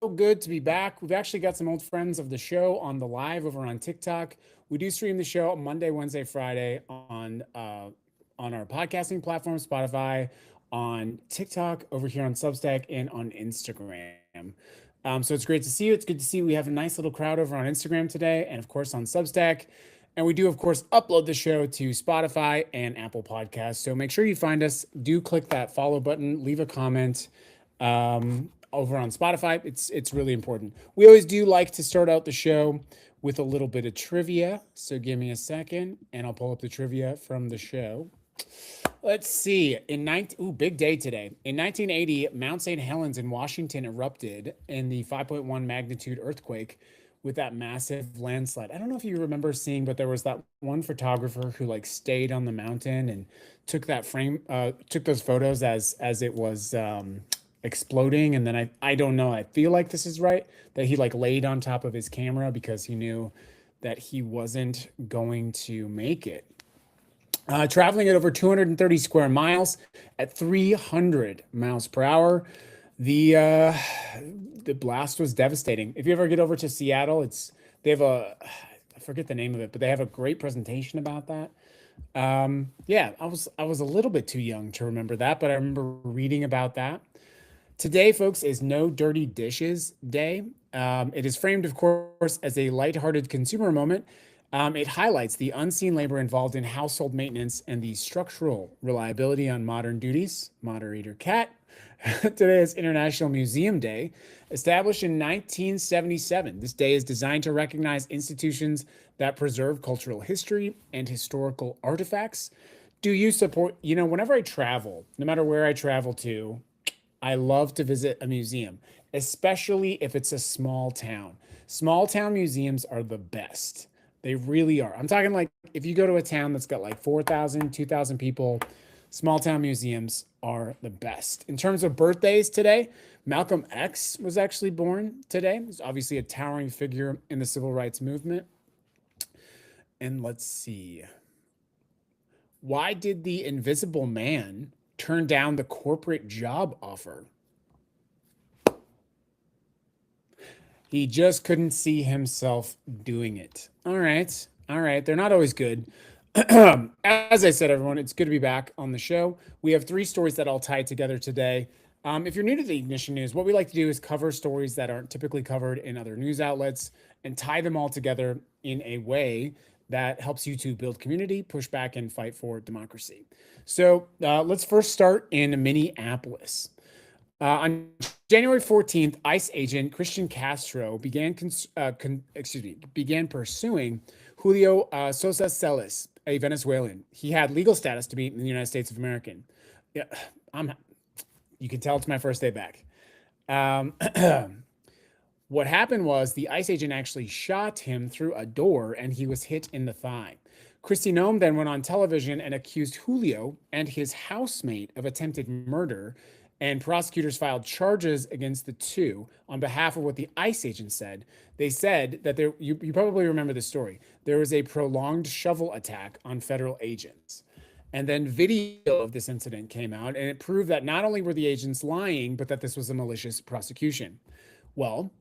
good to be back. We've actually got some old friends of the show on the live over on TikTok. We do stream the show Monday, Wednesday, Friday on our podcasting platform, Spotify, on TikTok, over here on Substack, and on Instagram. So it's great to see you. It's good to see we have a nice little crowd over on Instagram today, and of course on Substack. And we do, of course, upload the show to Spotify and Apple Podcasts. So make sure you find us. Do click that follow button, leave a comment. Over on Spotify. It's really important. We always do like to start out the show with a little bit of trivia. So give me a second and I'll pull up the trivia from the show. Let's see. Big day today. In 1980, Mount St. Helens in Washington erupted in the 5.1 magnitude earthquake with that massive landslide. I don't know if you remember seeing, but there was that one photographer who like stayed on the mountain and took those photos as it was exploding. And then I don't know, I feel like this is right, that he like laid on top of his camera because he knew that he wasn't going to make it. Traveling at over 230 square miles at 300 miles per hour. The blast was devastating. If you ever get over to Seattle, they have I forget the name of it, but they have a great presentation about that. Yeah, I was a little bit too young to remember that, but I remember reading about that. Today, folks, is No Dirty Dishes Day. It is framed, of course, as a lighthearted consumer moment. It highlights the unseen labor involved in household maintenance and the structural reliability on modern duties. Moderator Cat. Today is International Museum Day. Established in 1977, this day is designed to recognize institutions that preserve cultural history and historical artifacts. Do you support, whenever I travel, no matter where I travel to, I love to visit a museum, especially if it's a small town. Small town museums are the best. They really are. I'm talking like if you go to a town that's got like 4,000, 2,000 people, small town museums are the best. In terms of birthdays today, Malcolm X was actually born today. He's obviously a towering figure in the civil rights movement. And let's see. Why did the Invisible Man turn down the corporate job offer? He just couldn't see himself doing it. All right. All right. They're not always good. As I said, everyone, it's good to be back on the show. We have three stories that I'll tie together today. If you're new to the Ignition News, what we like to do is cover stories that aren't typically covered in other news outlets and tie them all together in a way that helps you to build community, push back, and fight for democracy. So let's first start in Minneapolis. On January 14th, ICE agent Christian Castro began pursuing Julio Sosa Celis, a Venezuelan. He had legal status to be in the United States of America. Yeah, you can tell it's my first day back. What happened was the ICE agent actually shot him through a door and he was hit in the thigh. Kristi Noem then went on television and accused Julio and his housemate of attempted murder, and prosecutors filed charges against the two on behalf of what the ICE agent said. They said that you probably remember the story. There was a prolonged shovel attack on federal agents. And then video of this incident came out, and it proved that not only were the agents lying, but that this was a malicious prosecution. Well,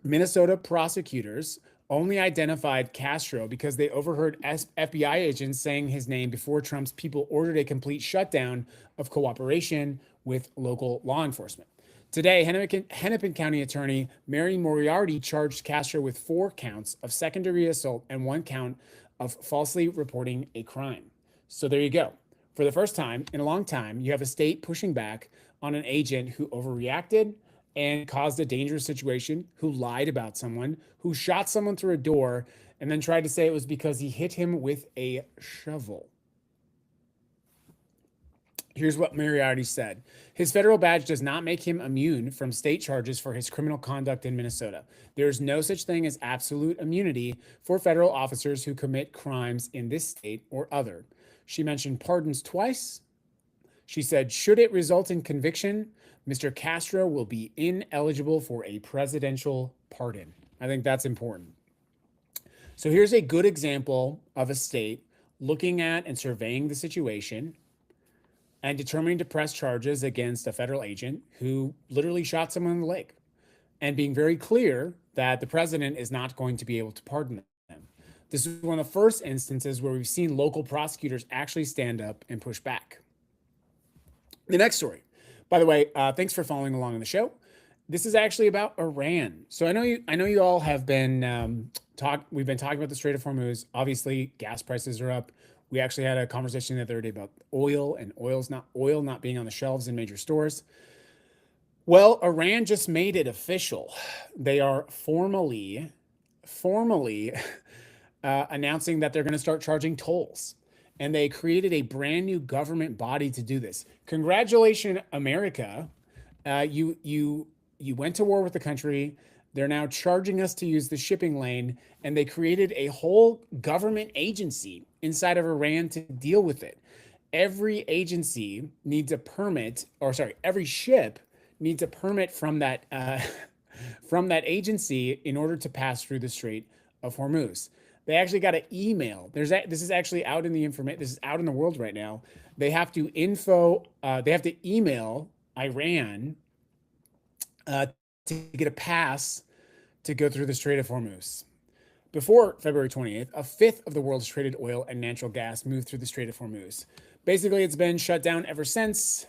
Minnesota prosecutors only identified Castro because they overheard FBI agents saying his name before Trump's people ordered a complete shutdown of cooperation with local law enforcement. Today, Hennepin County Attorney Mary Moriarty charged Castro with 4 counts of secondary assault and 1 count of falsely reporting a crime. So there you go. For the first time in a long time, you have a state pushing back on an agent who overreacted and caused a dangerous situation, who lied about someone, who shot someone through a door, and then tried to say it was because he hit him with a shovel. Here's what Moriarty said. His federal badge does not make him immune from state charges for his criminal conduct in Minnesota. There is no such thing as absolute immunity for federal officers who commit crimes in this state or other. She mentioned pardons twice. She said, should it result in conviction, Mr. Castro will be ineligible for a presidential pardon. I think that's important. So here's a good example of a state looking at and surveying the situation and determining to press charges against a federal agent who literally shot someone in the leg. and being very clear that the president is not going to be able to pardon them. This is one of the first instances where we've seen local prosecutors actually stand up and push back. The next story, by the way, thanks for following along on the show. This is actually about Iran. So I know you all have been we've been talking about the Strait of Hormuz. Obviously, gas prices are up. We actually had a conversation the other day about oil and oil not being on the shelves in major stores. Well, Iran just made it official. They are formally announcing that they're going to start charging tolls. And they created a brand new government body to do this. Congratulations, America. You went to war with the country. They're now charging us to use the shipping lane, and they created a whole government agency inside of Iran to deal with it. Every agency needs a permit, or sorry, every ship needs a permit from that from that agency in order to pass through the Strait of Hormuz. They actually got an email. This is actually out in the information. This is out in the world right now. They have to they have to email Iran to get a pass to go through the Strait of Hormuz. Before February 28th, a fifth of the world's traded oil and natural gas moved through the Strait of Hormuz. Basically, it's been shut down ever since.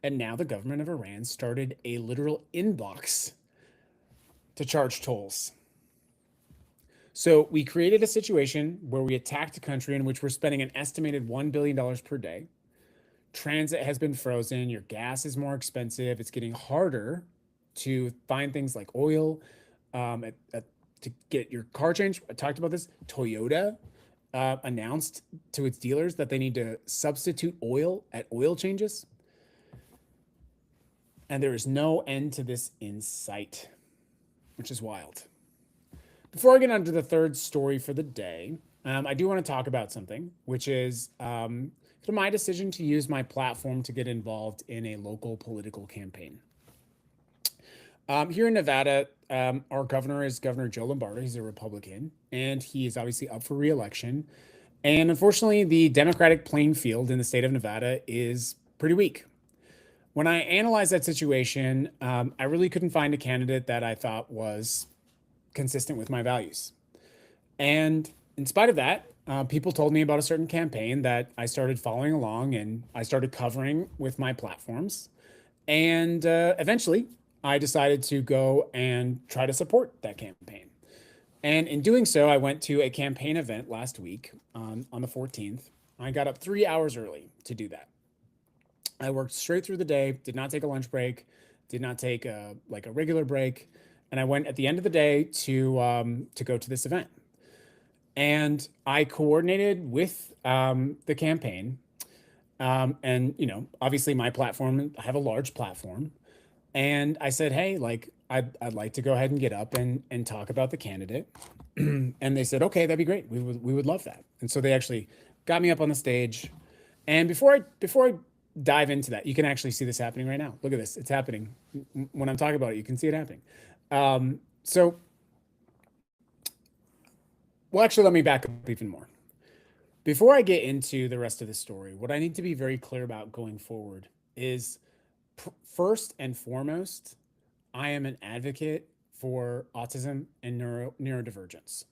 And now the government of Iran started a literal inbox to charge tolls. So we created a situation where we attacked a country in which we're spending an estimated $1 billion per day. Transit has been frozen. Your gas is more expensive. It's getting harder to find things like oil, to get your car changed. I talked about this. Toyota announced to its dealers that they need to substitute oil at oil changes. And there is no end to this in sight, which is wild. Before I get on to the third story for the day, I do want to talk about something, which is my decision to use my platform to get involved in a local political campaign. Here in Nevada, our governor is Governor Joe Lombardo. He's a Republican, and he is obviously up for re-election. And unfortunately, the Democratic playing field in the state of Nevada is pretty weak. When I analyzed that situation, I really couldn't find a candidate that I thought was consistent with my values. And in spite of that, people told me about a certain campaign that I started following along and I started covering with my platforms. And eventually, I decided to go and try to support that campaign. And in doing so, I went to a campaign event last week on the 14th. I got up 3 hours early to do that. I worked straight through the day, did not take a lunch break, did not take a regular break. And I went at the end of the day to go to this event. And I coordinated with the campaign. And, obviously my platform, I have a large platform. And I said, hey, I'd like to go ahead and get up and talk about the candidate. And they said, okay, that'd be great. We would love that. And so they actually got me up on the stage. And before I dive into that, you can actually see this happening right now. Look at this. It's happening. When I'm talking about it, you can see it happening. Actually, let me back up even more. Before I get into the rest of the story, what I need to be very clear about going forward is first and foremost, I am an advocate for autism and neurodivergence.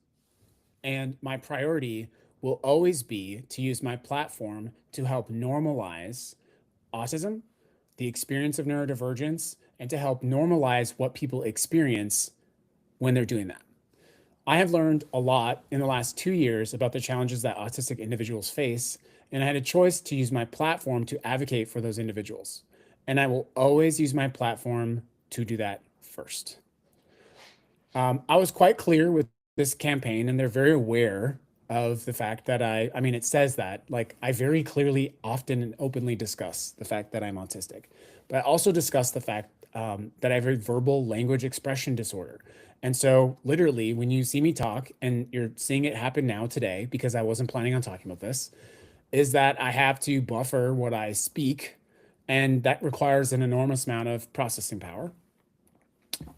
And my priority will always be to use my platform to help normalize autism, the experience of neurodivergence, and to help normalize what people experience when they're doing that. I have learned a lot in the last 2 years about the challenges that autistic individuals face, and I had a choice to use my platform to advocate for those individuals. And I will always use my platform to do that first. I was quite clear with this campaign, and they're very aware of the fact that it says that, I very clearly, often, and openly discuss the fact that I'm autistic, but I also discuss the fact that I have a verbal language expression disorder. And so literally when you see me talk, and you're seeing it happen now today, because I wasn't planning on talking about this, is that I have to buffer what I speak, and that requires an enormous amount of processing power.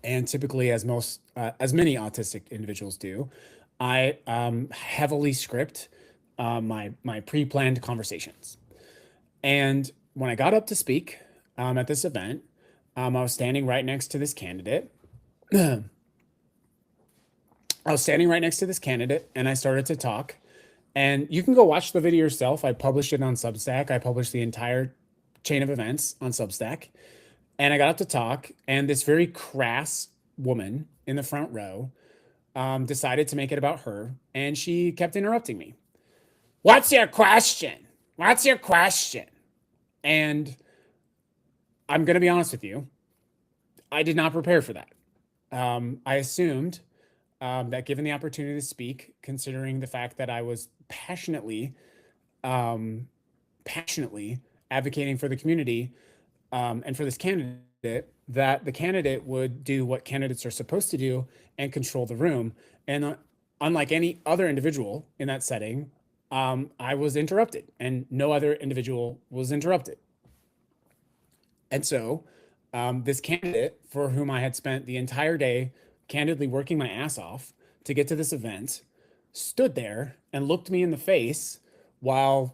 And typically, as many autistic individuals do, I heavily script my pre-planned conversations. And when I got up to speak at this event, I was standing right next to this candidate. I was standing right next to this candidate and I started to talk. And you can go watch the video yourself. I published it on Substack. I published the entire chain of events on Substack. And I got up to talk, and this very crass woman in the front row decided to make it about her. And she kept interrupting me. What's your question? What's your question? And I'm going to be honest with you. I did not prepare for that. I assumed that given the opportunity to speak, considering the fact that I was passionately advocating for the community and for this candidate, that the candidate would do what candidates are supposed to do and control the room. And unlike any other individual in that setting, I was interrupted, and no other individual was interrupted. And so this candidate, for whom I had spent the entire day candidly working my ass off to get to this event, stood there and looked me in the face while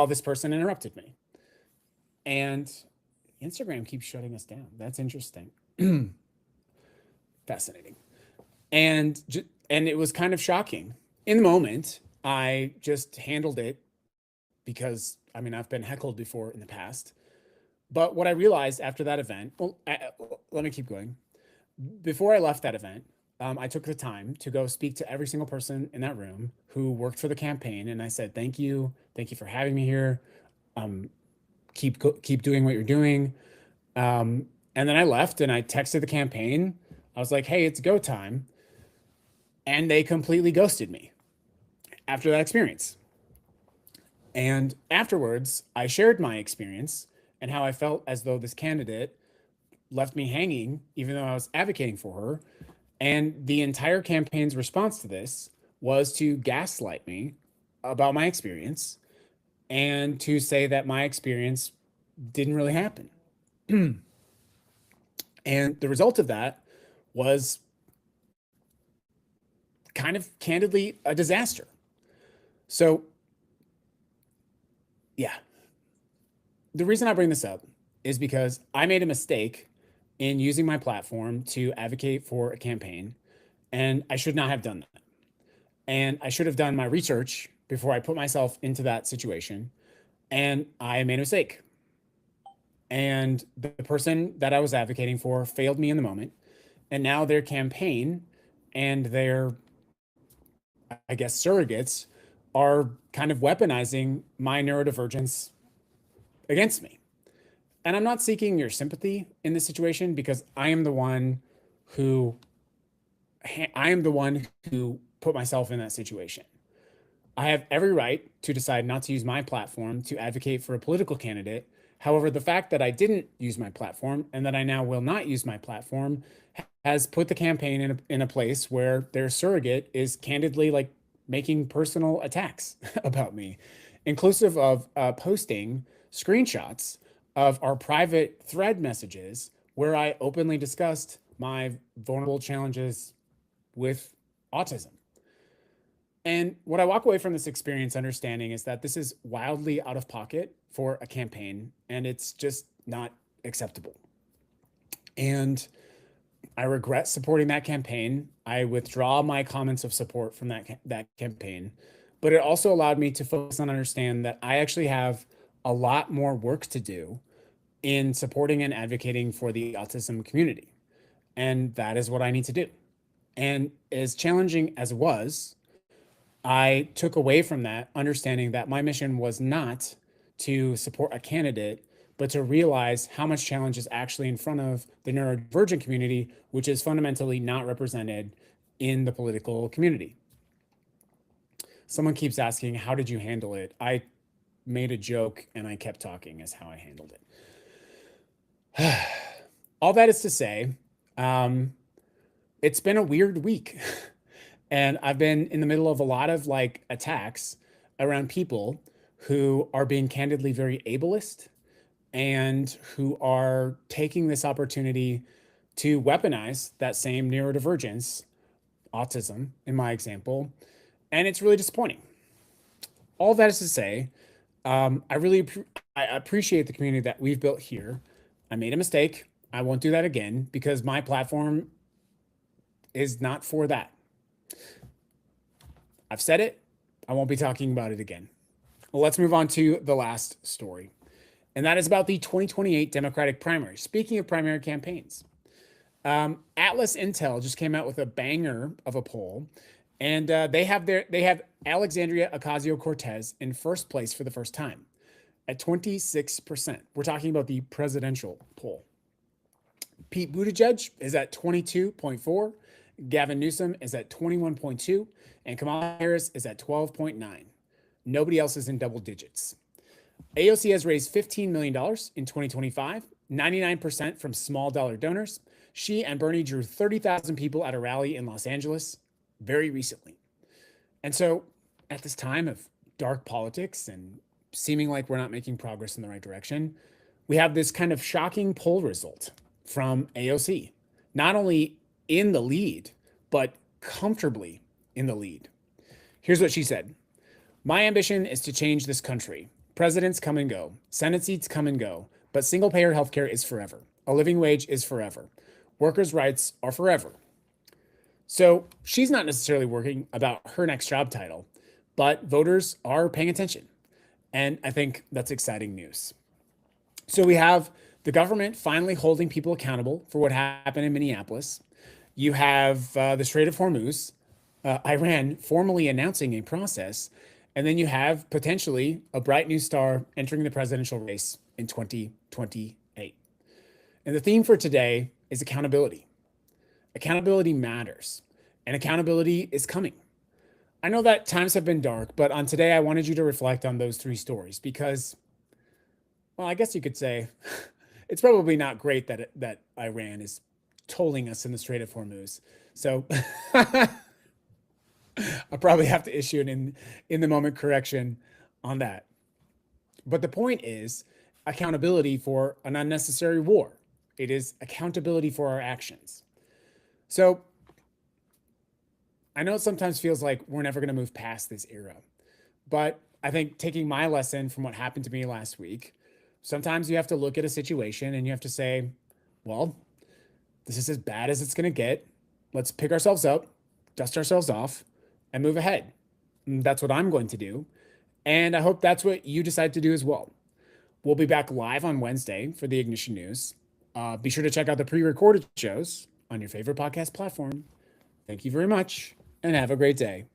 this person interrupted me. And Instagram keeps shutting us down. That's interesting. Fascinating. And it was kind of shocking. In the moment, I just handled it because, I mean, I've been heckled before in the past. But what I realized after that event, let me keep going. Before I left that event, I took the time to go speak to every single person in that room who worked for the campaign. And I said, thank you for having me here. Keep doing what you're doing. And then I left and I texted the campaign. I was like, hey, it's go time. And they completely ghosted me after that experience. And afterwards, I shared my experience and how I felt as though this candidate left me hanging, even though I was advocating for her. And the entire campaign's response to this was to gaslight me about my experience and to say that my experience didn't really happen. And the result of that was kind of candidly a disaster. So, yeah. The reason I bring this up is because I made a mistake in using my platform to advocate for a campaign, and I should not have done that. And I should have done my research before I put myself into that situation, and I made a mistake. And the person that I was advocating for failed me in the moment, and now their campaign and their, I guess, surrogates are kind of weaponizing my neurodivergence against me. And I'm not seeking your sympathy in this situation because I am the one who put myself in that situation. I have every right to decide not to use my platform to advocate for a political candidate. However, the fact that I didn't use my platform and that I now will not use my platform has put the campaign in a place where their surrogate is candidly like making personal attacks about me, inclusive of posting screenshots of our private thread messages where I openly discussed my vulnerable challenges with autism. And what I walk away from this experience understanding is that this is wildly out of pocket for a campaign, and it's just not acceptable. And I regret supporting that campaign. I withdraw my comments of support from that campaign, but it also allowed me to focus on understand that I actually have a lot more work to do in supporting and advocating for the autism community. And that is what I need to do. And as challenging as it was, I took away from that understanding that my mission was not to support a candidate, but to realize how much challenge is actually in front of the neurodivergent community, which is fundamentally not represented in the political community. Someone keeps asking, how did you handle it? I made a joke and I kept talking is how I handled it. All that is to say, it's been a weird week. And I've been in the middle of a lot of like attacks around people who are being candidly very ableist and who are taking this opportunity to weaponize that same neurodivergence, autism in my example, and it's really disappointing. All that is to say, I appreciate the community that we've built here. I made a mistake. I won't do that again because my platform is not for that. I've said it. I won't be talking about it again. Well, let's move on to the last story, and that is about the 2028 Democratic primary. Speaking of primary campaigns, Atlas Intel just came out with a banger of a poll, and they have Alexandria Ocasio-Cortez in first place for the first time at 26%. We're talking about the presidential poll. Pete Buttigieg is at 22.4, Gavin Newsom is at 21.2, and Kamala Harris is at 12.9. Nobody else is in double digits. AOC has raised $15 million in 2025, 99% from small dollar donors. She and Bernie drew 30,000 people at a rally in Los Angeles very recently. And so at this time of dark politics and seeming like we're not making progress in the right direction, we have this kind of shocking poll result from AOC, not only in the lead, but comfortably in the lead. Here's what she said. My ambition is to change this country. Presidents come and go. Senate seats come and go. But single-payer healthcare is forever. A living wage is forever. Workers' rights are forever. So she's not necessarily working about her next job title, but voters are paying attention. And I think that's exciting news. So we have the government finally holding people accountable for what happened in Minneapolis. You have the Strait of Hormuz, Iran formally announcing a process, and then you have potentially a bright new star entering the presidential race in 2028. And the theme for today is accountability. Accountability matters, and accountability is coming. I know that times have been dark, but on today, I wanted you to reflect on those three stories because, well, I guess you could say it's probably not great that Iran is tolling us in the Strait of Hormuz. So I'll probably have to issue an in the moment correction on that. But the point is accountability for an unnecessary war. It is accountability for our actions. So I know it sometimes feels like we're never going to move past this era, but I think taking my lesson from what happened to me last week, sometimes you have to look at a situation and you have to say, well, this is as bad as it's going to get. Let's pick ourselves up, dust ourselves off, and move ahead. And that's what I'm going to do. And I hope that's what you decide to do as well. We'll be back live on Wednesday for the Ignition News. Be sure to check out the pre-recorded shows on your favorite podcast platform. Thank you very much and have a great day.